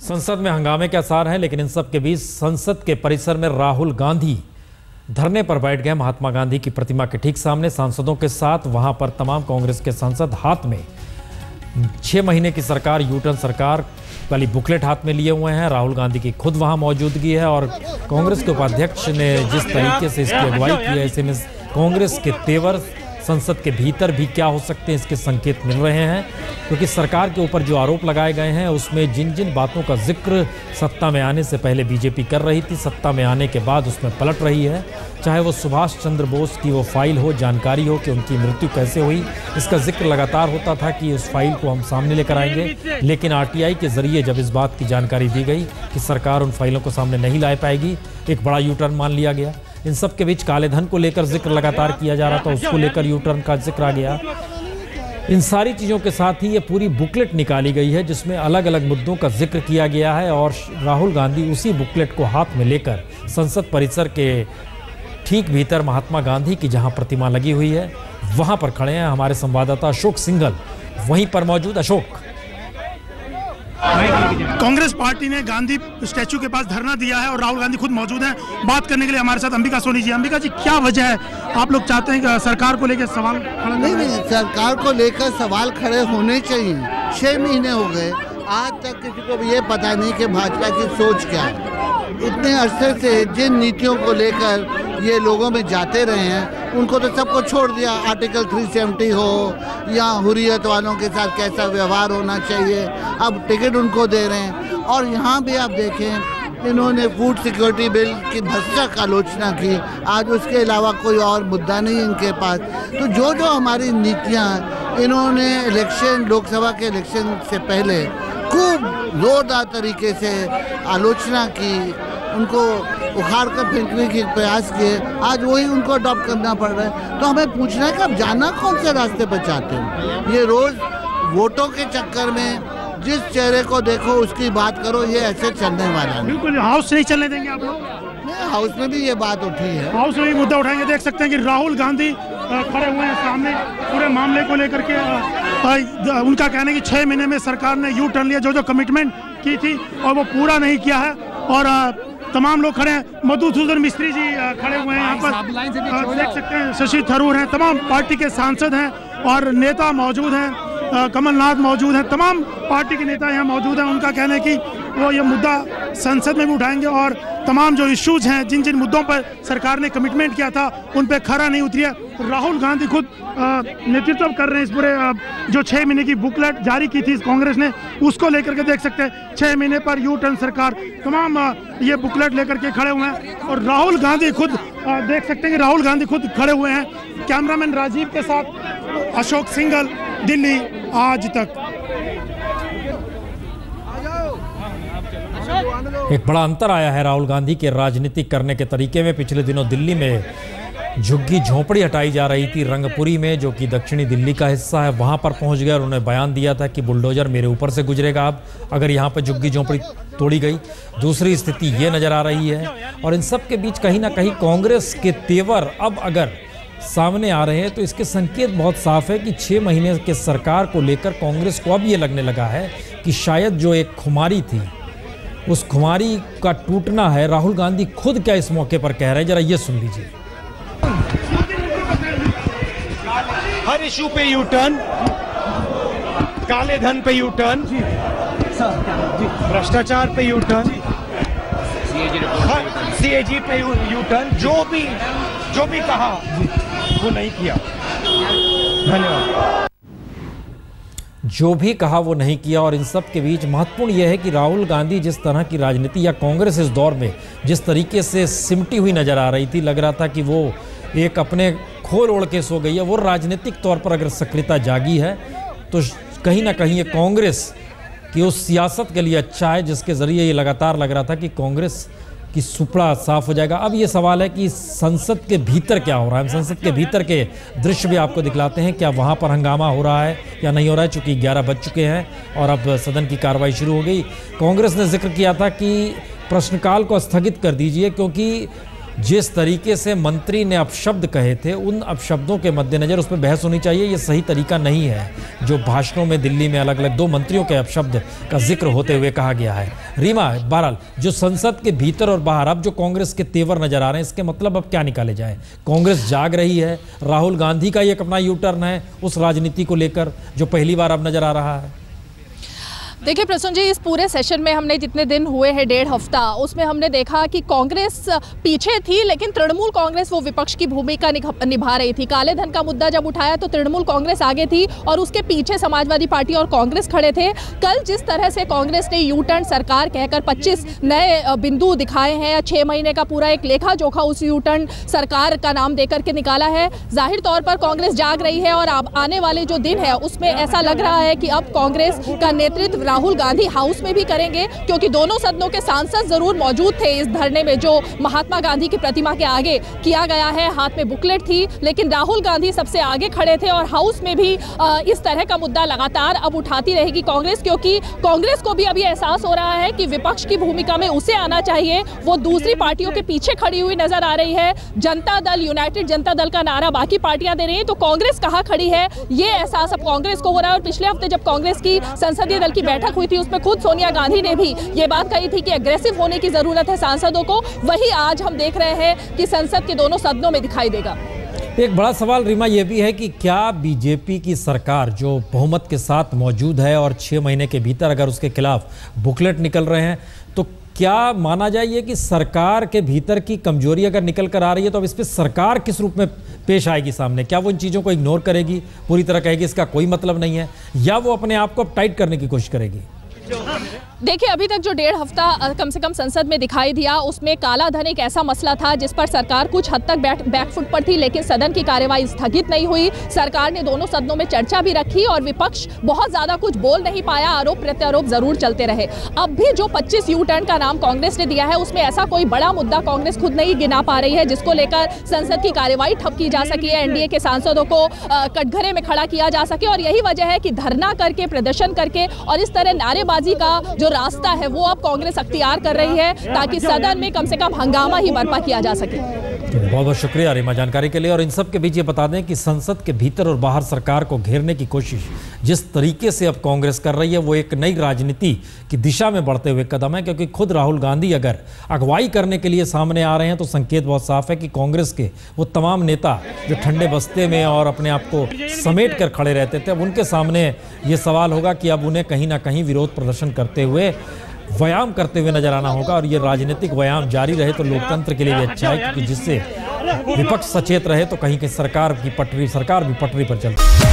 संसद में हंगामे के आसार हैं, लेकिन इन सब के बीच संसद के परिसर में राहुल गांधी धरने पर बैठ गए। महात्मा गांधी की प्रतिमा के ठीक सामने सांसदों के साथ वहां पर तमाम कांग्रेस के सांसद हाथ में 6 महीने की सरकार यूटर्न सरकार वाली बुकलेट हाथ में लिए हुए हैं। राहुल गांधी की खुद वहां मौजूदगी है और कांग्रेस के उपाध्यक्ष ने जिस तरीके से इसकी अगुवाई की है, ऐसे में कांग्रेस के तेवर संसद के भीतर भी क्या हो सकते हैं इसके संकेत मिल रहे हैं, क्योंकि सरकार के ऊपर जो आरोप लगाए गए हैं उसमें जिन जिन बातों का जिक्र सत्ता में आने से पहले बीजेपी कर रही थी, सत्ता में आने के बाद उसमें पलट रही है। चाहे वो सुभाष चंद्र बोस की वो फाइल हो, जानकारी हो कि उनकी मृत्यु कैसे हुई, इसका जिक्र लगातार होता था कि उस फाइल को हम सामने लेकर आएंगे, लेकिन आरटीआई के जरिए जब इस बात की जानकारी दी गई कि सरकार उन फाइलों को सामने नहीं ला पाएगी, एक बड़ा यू टर्न मान लिया गया। इन सब के बीच काले धन को लेकर जिक्र लगातार किया जा रहा था, उसको लेकर यू टर्न का जिक्र आ गया। इन सारी चीज़ों के साथ ही ये पूरी बुकलेट निकाली गई है जिसमें अलग अलग मुद्दों का जिक्र किया गया है और राहुल गांधी उसी बुकलेट को हाथ में लेकर संसद परिसर के ठीक भीतर महात्मा गांधी की जहां प्रतिमा लगी हुई है वहां पर खड़े हैं हमारे संवाददाता अशोक सिंघल, वहीं पर मौजूद। अशोक, कांग्रेस पार्टी ने गांधी स्टैचू के पास धरना दिया है और राहुल गांधी खुद मौजूद हैं। बात करने के लिए हमारे साथ अंबिका सोनी जी। अंबिका जी, क्या वजह है, आप लोग चाहते हैं कि सरकार को लेकर सवाल नहीं, सरकार को लेकर सवाल खड़े होने चाहिए। 6 महीने हो गए, आज तक किसी को भी ये पता नहीं कि भाजपा की सोच क्या है। इतने अरसे से जिन नीतियों को लेकर ये लोगों में जाते रहे हैं उनको तो सबको छोड़ दिया। आर्टिकल 370 हो या हुर्रियत वालों के साथ कैसा व्यवहार होना चाहिए, अब टिकट उनको दे रहे हैं। और यहाँ भी आप देखें, इन्होंने फूड सिक्योरिटी बिल की भरसक आलोचना की, आज उसके अलावा कोई और मुद्दा नहीं इनके पास। तो जो जो हमारी नीतियाँ इन्होंने इलेक्शन, लोकसभा के इलेक्शन से पहले खूब जोरदार तरीके से आलोचना की, उनको उखाड़ कर फेंकने के प्रयास किए, आज वही उनको अडॉप्ट करना पड़ रहा है। तो हमें पूछना है कि अब जाना कौन से रास्ते पर चाहते हैं। ये रोज वोटों के चक्कर में जिस चेहरे को देखो उसकी बात करो, ये ऐसे चलने वाला है। बिल्कुल, हाउस नहीं चलने देंगे आप लोग? नहीं, हाउस में भी ये बात उठी है, हाउस में भी मुद्दा उठाएंगे। देख सकते हैं कि राहुल गांधी खड़े हुए हैं सामने पूरे मामले को लेकर के। उनका कहना है कि 6 महीने में सरकार ने यू टर्न लिया, जो जो कमिटमेंट की थी और वो पूरा नहीं किया है। और तमाम लोग खड़े हैं। मधुसूदन मिस्त्री जी खड़े हुए हैं यहाँ पर, देख सकते हैं शशि थरूर हैं, तमाम पार्टी के सांसद हैं और नेता मौजूद हैं, कमलनाथ मौजूद हैं, तमाम पार्टी के नेता यहाँ मौजूद हैं। उनका कहना है कि वो ये मुद्दा संसद में भी उठाएंगे और तमाम जो इश्यूज हैं, जिन जिन मुद्दों पर सरकार ने कमिटमेंट किया था उन पर खरा नहीं उतरी है। राहुल गांधी खुद नेतृत्व कर रहे हैं इस पूरे जो 6 महीने की बुकलेट जारी की थी कांग्रेस ने, उसको लेकर के देख सकते हैं 6 महीने पर यू टर्न सरकार, तमाम ये बुकलेट लेकर के खड़े हुए हैं। और राहुल गांधी खुद देख सकते हैं कि राहुल गांधी खुद खड़े हुए हैं। कैमरामैन राजीव के साथ अशोक सिंघल, दिल्ली आज तक। एक बड़ा अंतर आया है राहुल गांधी के राजनीतिक करने के तरीके में। पिछले दिनों दिल्ली में झुग्गी झोंपड़ी हटाई जा रही थी रंगपुरी में, जो कि दक्षिणी दिल्ली का हिस्सा है, वहां पर पहुंच गए और उन्होंने बयान दिया था कि बुलडोजर मेरे ऊपर से गुजरेगा अब अगर यहां पर झुग्गी झोंपड़ी तोड़ी गई। दूसरी स्थिति ये नजर आ रही है और इन सब के बीच कहीं ना कहीं कांग्रेस के तेवर अब अगर सामने आ रहे हैं तो इसके संकेत बहुत साफ है कि 6 महीने के सरकार को लेकर कांग्रेस को अब ये लगने लगा है कि शायद जो एक खुमारी थी उस खुमारी का टूटना है। राहुल गांधी खुद क्या इस मौके पर कह रहे हैं, जरा ये सुन लीजिए। हर इशू पे यू टर्न, काले धन पे यू टर्न, भ्रष्टाचार पे यू टर्न, सीएजी पे यू टर्न, जो भी कहा वो नहीं किया। धन्यवाद। जो भी कहा वो नहीं किया। और इन सब के बीच महत्वपूर्ण यह है कि राहुल गांधी जिस तरह की राजनीति या कांग्रेस इस दौर में जिस तरीके से सिमटी हुई नजर आ रही थी, लग रहा था कि वो एक अपने खोल ओढ़ के सो गई है। वो राजनीतिक तौर पर अगर सक्रियता जागी है तो कहीं ना कहीं ये कांग्रेस की उस सियासत के लिए अच्छा है जिसके जरिए ये लगातार लग रहा था कि कांग्रेस की सुपड़ा साफ हो जाएगा। अब ये सवाल है कि संसद के भीतर क्या हो रहा है। हम संसद के भीतर के दृश्य भी आपको दिखलाते हैं, क्या वहाँ पर हंगामा हो रहा है या नहीं हो रहा है, चूँकि 11 बज चुके हैं और अब सदन की कार्रवाई शुरू हो गई। कांग्रेस ने जिक्र किया था कि प्रश्नकाल को स्थगित कर दीजिए क्योंकि जिस तरीके से मंत्री ने अपशब्द कहे थे, उन अपशब्दों के मद्देनजर उस पर बहस होनी चाहिए। ये सही तरीका नहीं है जो भाषणों में दिल्ली में अलग अलग 2 मंत्रियों के अपशब्द का जिक्र होते हुए कहा गया है। रीमा, बहरहाल जो संसद के भीतर और बाहर अब जो कांग्रेस के तेवर नजर आ रहे हैं, इसके मतलब अब क्या निकाले जाए? कांग्रेस जाग रही है, राहुल गांधी का एक अपना यू टर्न है उस राजनीति को लेकर जो पहली बार अब नजर आ रहा है। देखिए प्रसून जी, इस पूरे सेशन में हमने जितने दिन हुए हैं 1.5 हफ्ता, उसमें हमने देखा कि कांग्रेस पीछे थी, लेकिन तृणमूल कांग्रेस वो विपक्ष की भूमिका निभा रही थी। काले धन का मुद्दा जब उठाया तो तृणमूल कांग्रेस आगे थी और उसके पीछे समाजवादी पार्टी और कांग्रेस खड़े थे। कल जिस तरह से कांग्रेस ने यू टर्न सरकार कहकर 25 नए बिंदु दिखाए हैं, 6 महीने का पूरा एक लेखा जोखा उस यू टर्न सरकार का नाम देकर के निकाला है। जाहिर तौर पर कांग्रेस जाग रही है और अब आने वाले जो दिन है उसमें ऐसा लग रहा है कि अब कांग्रेस का नेतृत्व राहुल गांधी हाउस में भी करेंगे, क्योंकि दोनों सदनों के सांसद जरूर मौजूद थे इस धरने में जो महात्मा गांधी की प्रतिमा के आगे किया गया है। हाथ में बुकलेट थी, लेकिन राहुल गांधी सबसे आगे खड़े थे और हाउस में भी इस तरह का मुद्दा लगातार अब उठाती रहेगी कांग्रेस, क्योंकि कांग्रेस को भी अभी एहसास हो रहा है कि विपक्ष की भूमिका में उसे आना चाहिए। वो दूसरी पार्टियों के पीछे खड़ी हुई नजर आ रही है। जनता दल, यूनाइटेड जनता दल का नारा बाकी पार्टियां दे रही है, तो कांग्रेस कहां खड़ी है ये एहसास अब कांग्रेस को हो रहा है। और पिछले हफ्ते जब कांग्रेस की संसदीय दल की बैठक हुई थी, उसमें खुद सोनिया गांधी ने भी ये बात कही थी कि एग्रेसिव होने की जरूरत है सांसदों को। वही आज हम देख रहे हैं कि संसद के दोनों सदनों में दिखाई देगा। एक बड़ा सवाल रीमा ये भी है कि क्या बीजेपी की सरकार जो बहुमत के साथ मौजूद है और 6 महीने के भीतर अगर उसके खिलाफ बुकलेट निकल रहे हैं, तो क्या माना जाए कि सरकार के भीतर की कमजोरी अगर निकल कर आ रही है तो अब इस पर सरकार किस रूप में पेश आएगी सामने? क्या वो इन चीज़ों को इग्नोर करेगी, पूरी तरह कहेगी इसका कोई मतलब नहीं है, या वो अपने आप को अब टाइट करने की कोशिश करेगी? देखिए, अभी तक जो 1.5 हफ्ता कम से कम संसद में दिखाई दिया, उसमें काला धन एक ऐसा मसला था जिस पर सरकार कुछ हद तक बैकफुट पर थी, लेकिन सदन की कार्यवाही स्थगित नहीं हुई। सरकार ने दोनों सदनों में चर्चा भी रखी और विपक्ष बहुत ज्यादा कुछ बोल नहीं पाया, आरोप प्रत्यारोप जरूर चलते रहे। अब भी जो 25 यू टर्न का नाम कांग्रेस ने दिया है, उसमें ऐसा कोई बड़ा मुद्दा कांग्रेस खुद नहीं गिना पा रही है जिसको लेकर संसद की कार्यवाही ठप की जा सकी है, एनडीए के सांसदों को कटघरे में खड़ा किया जा सके। और यही वजह है कि धरना करके, प्रदर्शन करके और इस तरह नारेबाजी का जो रास्ता है वो अब कांग्रेस अख्तियार कर रही है, ताकि सदन में कम से कम हंगामा ही बर्पा किया जा सके। बहुत बहुत शुक्रिया रीमा जानकारी के लिए। और इन सब के बीच ये बता दें कि संसद के भीतर और बाहर सरकार को घेरने की कोशिश जिस तरीके से अब कांग्रेस कर रही है, वो एक नई राजनीति की दिशा में बढ़ते हुए कदम है, क्योंकि खुद राहुल गांधी अगर अगुवाई करने के लिए सामने आ रहे हैं तो संकेत बहुत साफ है कि कांग्रेस के वो तमाम नेता जो ठंडे बस्ते में और अपने आप को समेट कर खड़े रहते थे, अब उनके सामने ये सवाल होगा कि अब उन्हें कहीं ना कहीं विरोध प्रदर्शन करते हुए, व्यायाम करते हुए नजर आना होगा। और ये राजनीतिक व्यायाम जारी रहे तो लोकतंत्र के लिए भी अच्छा है, क्योंकि जिससे विपक्ष सचेत रहे तो कहीं सरकार भी पटरी पर चलती है।